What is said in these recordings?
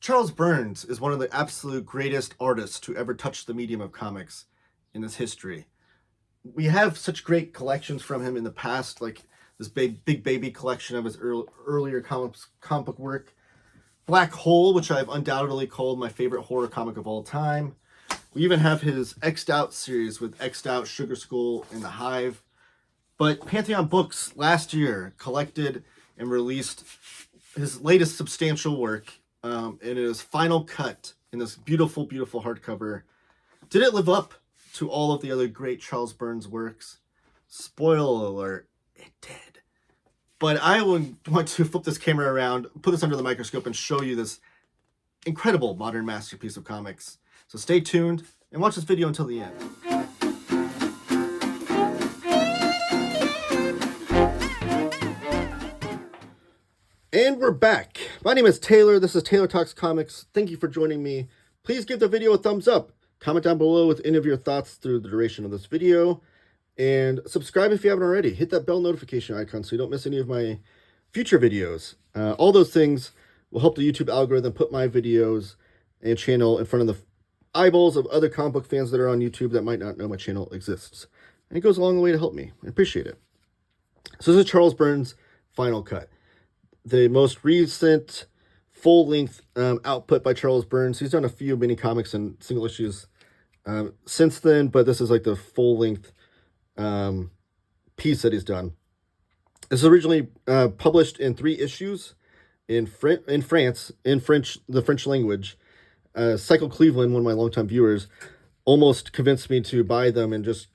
Charles Burns is one of the absolute greatest artists to ever touch the medium of comics in its history. We have such great collections from him in the past, like this big baby collection of his earlier comic book work. Black Hole, which I've undoubtedly called my favorite horror comic of all time. We even have his X'd Out series with X'd Out, Sugar Skull, and The Hive. But Pantheon Books last year collected and released his latest substantial work, in his final cut in this beautiful hardcover. Did it live up to all of the other great Charles Burns works? Spoiler alert, it did. But I would want to flip this camera around, put this under the microscope, and show you this incredible modern masterpiece of comics. So stay tuned and watch this video until the end. And we're back. My name is Taylor. This is Taylor Talks Comics. Thank you for joining me. Please give the video a thumbs up. Comment down below with any of your thoughts through the duration of this video. And subscribe if you haven't already. Hit that bell notification icon so you don't miss any of my future videos. All those things will help the YouTube algorithm put my videos and channel in front of the eyeballs of other comic book fans that are on YouTube that might not know my channel exists. And it goes a long way to help me. I appreciate it. So this is Charles Burns' final cut. The most recent full-length output by Charles Burns. He's done a few mini comics and single issues since then, but this is like the full-length piece that he's done. This is originally published in 3 issues in France, in the French language. Cycle Cleveland, one of my longtime viewers, almost convinced me to buy them and just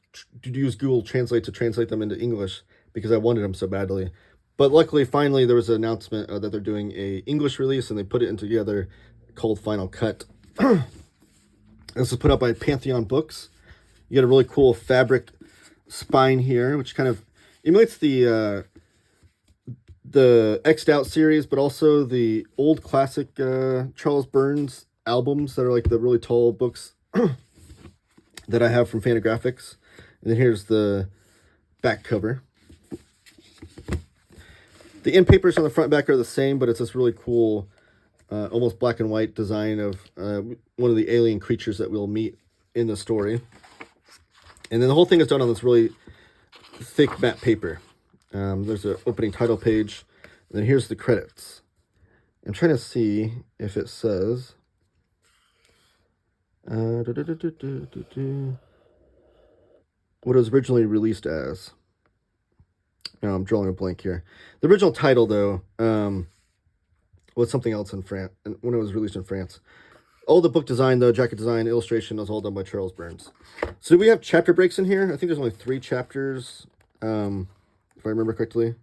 use Google Translate to translate them into English because I wanted them so badly. But luckily, finally, there was an announcement that they're doing a English release, and they put it in together called Final Cut. This is put out by Pantheon Books. You get a really cool fabric spine here, which kind of emulates the X'd Out series, but also the old classic Charles Burns albums that are like the really tall books that I have from Fantagraphics. And then here's the back cover. The end papers on the front and back are the same, but it's this really cool, almost black and white design of one of the alien creatures that we'll meet in the story. And then the whole thing is done on this really thick matte paper. There's an opening title page, and then here's the credits. I'm trying to see if it says... what it was originally released as. No, I'm drawing a blank here. The original title, though, was something else in France when it was released in France. All the book design, though, jacket design, illustration, was all done by Charles Burns. So we have chapter breaks in here. I think there's only 3 chapters, if I remember correctly.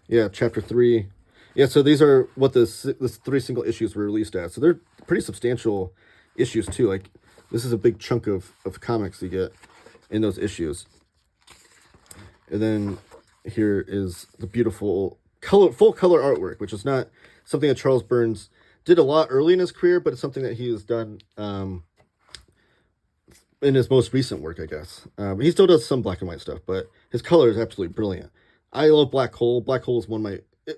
Yeah, chapter 3. Yeah, so these are what the 3 single issues were released as. So they're pretty substantial issues, too. Like, this is a big chunk of comics you get in those issues. And then... here is the beautiful full color artwork, which is not something that Charles Burns did a lot early in his career, but it's something that he has done in his most recent work, I guess. He still does some black and white stuff, but his color is absolutely brilliant. I love Black Hole. Black Hole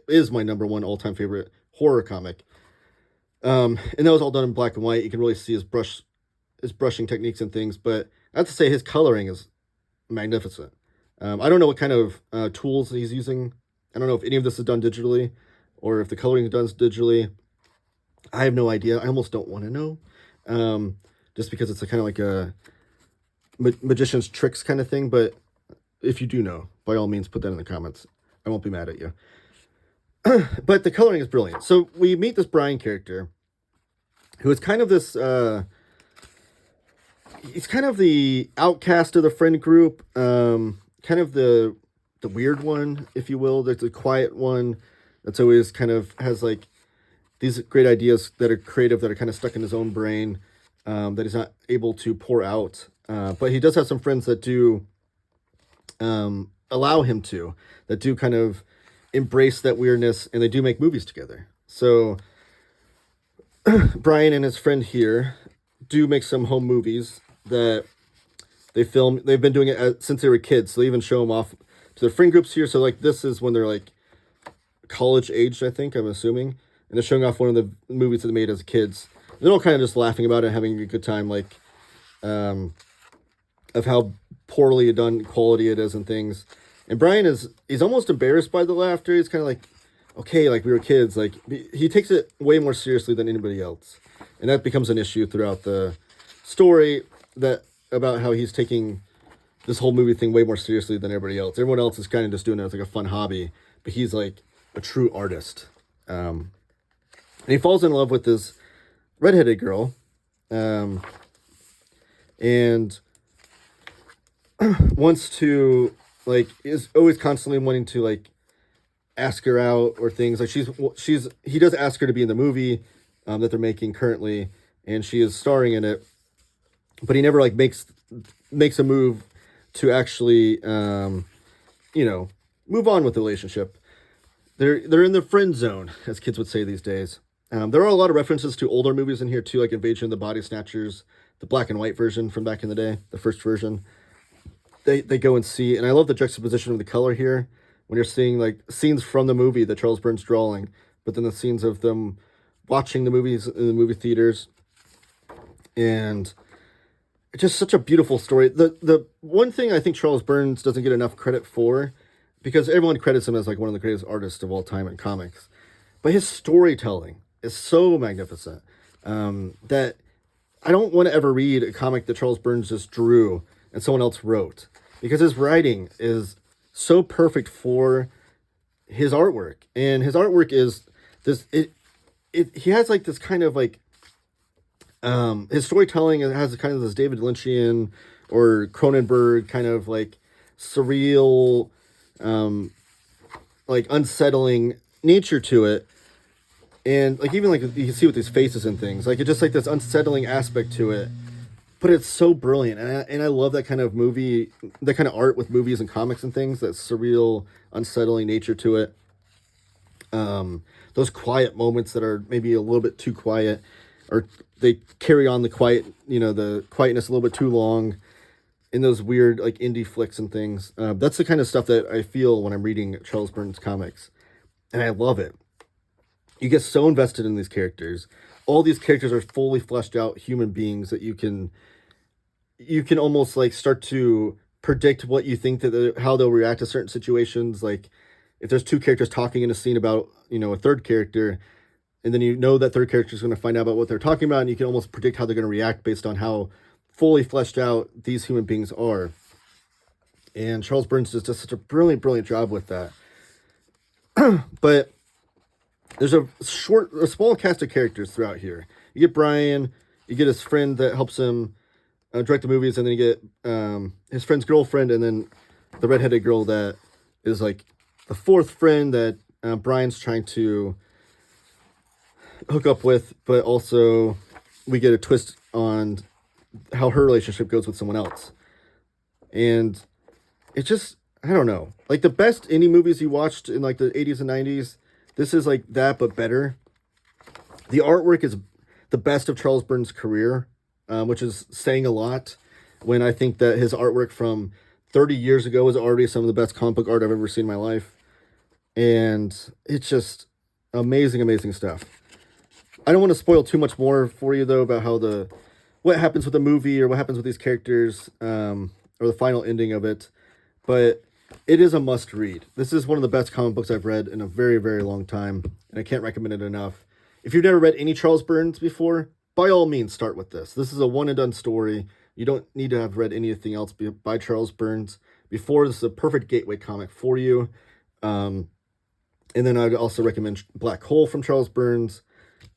is my number 1 all-time favorite horror comic. And that was all done in black and white. You can really see his brushing techniques and things, but I have to say his coloring is magnificent. I don't know what kind of tools he's using. I don't know if any of this is done digitally or if the coloring is done digitally. I have no idea. I almost don't want to know, just because it's a kind of like a magician's tricks kind of thing. But if you do know, by all means, put that in the comments. I won't be mad at you. But the coloring is brilliant. So we meet this Brian character who is kind of this... he's kind of the outcast of the friend group. Kind of the weird one, if you will. There's the quiet one that's always kind of has like these great ideas that are creative, that are kind of stuck in his own brain, that he's not able to pour out. But he does have some friends that do allow him to, that do kind of embrace that weirdness, and they do make movies together. So Brian and his friend here do make some home movies that they film. They've been doing it since they were kids. So they even show them off to their friend groups here. So like this is when they're like college aged, I think, I'm assuming. and they're showing off one of the movies that they made as kids. And they're all kind of just laughing about it, having a good time, like, of how poorly done quality it is and things. And Brian he's almost embarrassed by the laughter. He's kind of like, okay, like, we were kids. Like, he takes it way more seriously than anybody else. And that becomes an issue throughout the story, that about how he's taking this whole movie thing way more seriously than everybody else. Everyone else is kind of just doing it as like a fun hobby, but he's like a true artist. And he falls in love with this redheaded girl, and wants to, like, is always constantly wanting to, like, ask her out or things. Like, he does ask her to be in the movie that they're making currently, and she is starring in it, but he never, like, makes a move to actually, move on with the relationship. They're in the friend zone, as kids would say these days. There are a lot of references to older movies in here too, like Invasion of the Body Snatchers, the black and white version from back in the day, the first version. They go and see, and I love the juxtaposition of the color here, when you're seeing, like, scenes from the movie that Charles Burns drawing, but then the scenes of them watching the movies in the movie theaters. And it's just such a beautiful story. The one thing I think Charles Burns doesn't get enough credit for, because everyone credits him as, like, one of the greatest artists of all time in comics, but his storytelling is so magnificent, that I don't want to ever read a comic that Charles Burns just drew and someone else wrote, because his writing is so perfect for his artwork. And his artwork is this, he has, like, this kind of, like, his storytelling has kind of this David Lynchian or Cronenberg kind of, like, surreal, like, unsettling nature to it. And, like, even, like, you can see with these faces and things, like, it's just, like, this unsettling aspect to it, but it's so brilliant. And I love that kind of movie, that kind of art with movies and comics and things, that surreal, unsettling nature to it. Those quiet moments that are maybe a little bit too quiet, or they carry on the quietness a little bit too long in those weird, like, indie flicks and things. That's the kind of stuff that I feel when I'm reading Charles Burns comics, and I love it. You get so invested in these characters. All these characters are fully fleshed out human beings that you can almost, like, start to predict what you think that how they'll react to certain situations. Like, if there's two characters talking in a scene about, a third character, and then that third character is going to find out about what they're talking about, and you can almost predict how they're going to react based on how fully fleshed out these human beings are. And Charles Burns does just such a brilliant, brilliant job with that. But there's a small cast of characters throughout here. You get Brian, you get his friend that helps him direct the movies, and then you get his friend's girlfriend, and then the redheaded girl that is, like, the fourth friend that Brian's trying to hook up with, but also we get a twist on how her relationship goes with someone else. And it just, I don't know, like, the best indie movies you watched in, like, the 80s and 90s, this is like that, but better. The artwork is the best of Charles Burns' career, which is saying a lot, when I think that his artwork from 30 years ago is already some of the best comic book art I've ever seen in my life. And it's just amazing, amazing stuff. I don't want to spoil too much more for you, though, about what happens with the movie, or what happens with these characters, or the final ending of it. But it is a must read. This is one of the best comic books I've read in a very, very long time, and I can't recommend it enough. If you've never read any Charles Burns before, by all means, start with this. This is a one and done story. You don't need to have read anything else by Charles Burns before. This is a perfect gateway comic for you. And then I'd also recommend Black Hole from Charles Burns,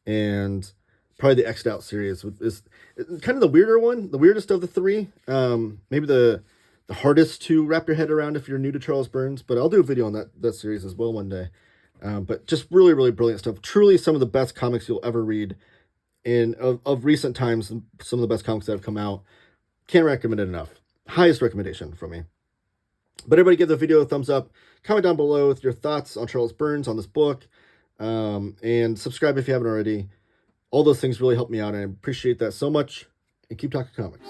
and probably the X'd Out series is kind of the weirder one, the weirdest of the three. Maybe the hardest to wrap your head around if you're new to Charles Burns, but I'll do a video on that series as well one day. But just really, really brilliant stuff. Truly some of the best comics you'll ever read of recent times, some of the best comics that have come out. Can't recommend it enough. Highest recommendation from me. But everybody give the video a thumbs up. Comment down below with your thoughts on Charles Burns, on this book. And subscribe if you haven't already. All those things really help me out, and I appreciate that so much. And keep talking comics.